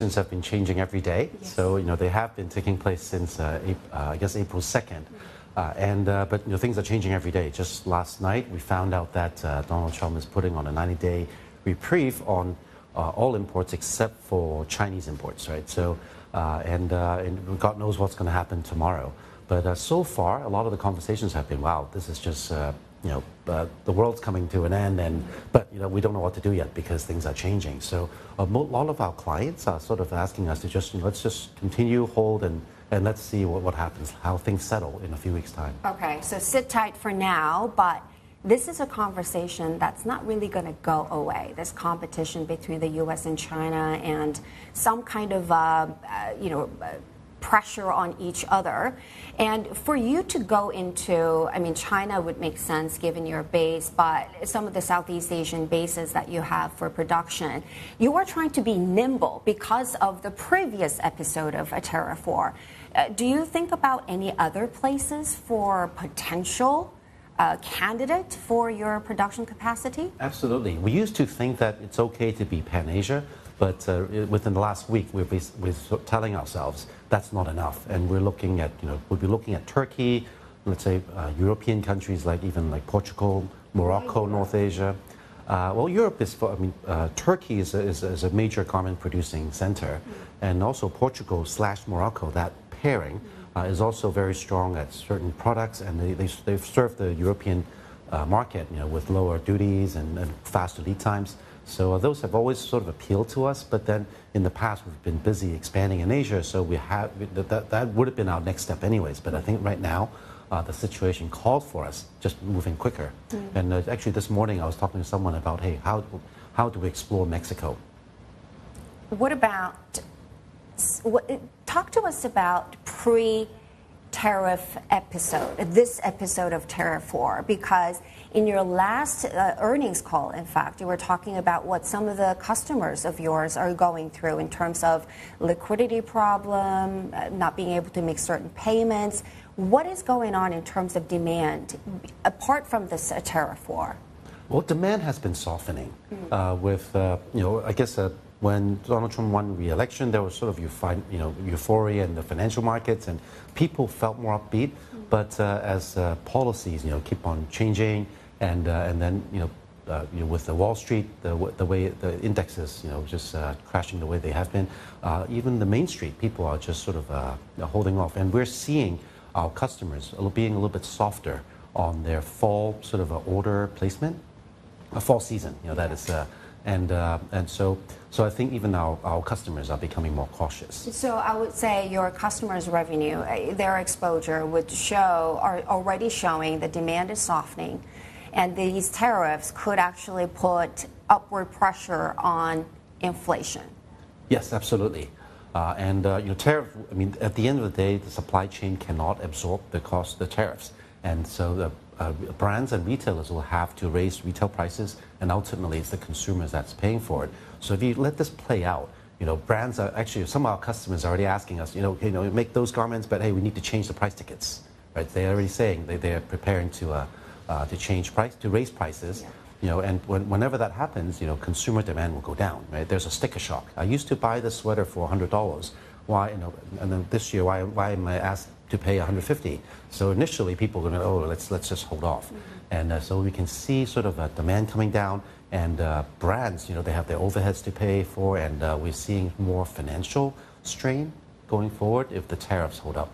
have been changing every day. Yes. So, they have been taking place since, I guess, April 2nd. But things are changing every day. Just last night, we found out that Donald Trump is putting on a 90-day reprieve on all imports except for Chinese imports, right? So, and God knows what's going to happen tomorrow. But so far, a lot of the conversations have been, wow, this is just, the world's coming to an end, but we don't know what to do yet because things are changing. So a lot of our clients are sort of asking us to just, let's just continue, hold, and let's see what happens, how things settle in a few weeks' time. Okay, so sit tight for now, but this is a conversation that's not really going to go away. This competition between the U.S. and China and some kind of, pressure on each other. And for you to go into, China would make sense given your base, but some of the Southeast Asian bases that you have for production, you are trying to be nimble because of the previous episode of a tariff war. Do you think about any other places for potential candidate for your production capacity? Absolutely. We used to think that it's okay to be Pan-Asia, but within the last week, we're telling ourselves that's not enough, and we're looking at, we'll be looking at Turkey, let's say European countries like Portugal, Morocco, North Asia. Europe is Turkey is a major garment producing center, and also Portugal / Morocco. That pairing is also very strong at certain products, and they've served the European market, with lower duties and faster lead times. So those have always sort of appealed to us, but then in the past we've been busy expanding in Asia, so that would have been our next step anyways. But I think right now the situation called for us just moving quicker. And actually this morning I was talking to someone about, hey, how do we explore Mexico? What about, talk to us about pre-tariff episode, this episode of tariff war, because in your last earnings call, in fact, you were talking about what some of the customers of yours are going through in terms of liquidity problem, not being able to make certain payments. What is going on in terms of demand, apart from this tariff war? Well, demand has been softening with, I guess when Donald Trump won re-election, there was sort of euphoria in the financial markets, and people felt more upbeat. But as policies, keep on changing, and then with the Wall Street, the way the indexes, just crashing the way they have been, even the Main Street, people are just sort of holding off, and we're seeing our customers being a little bit softer on their fall sort of order placement, a fall season, that is. And so I think even our customers are becoming more cautious. So I would say your customers' revenue, their exposure are already showing the demand is softening, and these tariffs could actually put upward pressure on inflation. Yes, absolutely. Tariff, at the end of the day, the supply chain cannot absorb the cost of the tariffs. And so the brands and retailers will have to raise retail prices, and ultimately it's the consumers that's paying for it. So if you let this play out, brands are actually, some of our customers are already asking us, make those garments, but hey, we need to change the price tickets, right? They're already saying they're preparing to raise prices. And whenever that happens, consumer demand will go down, right? There's a sticker shock. I used to buy this sweater for $100. Why, and then this year, why am I asked to pay $150? So initially, people are going to, let's just hold off. And so we can see sort of a demand coming down, and brands, they have their overheads to pay for, and we're seeing more financial strain going forward if the tariffs hold up.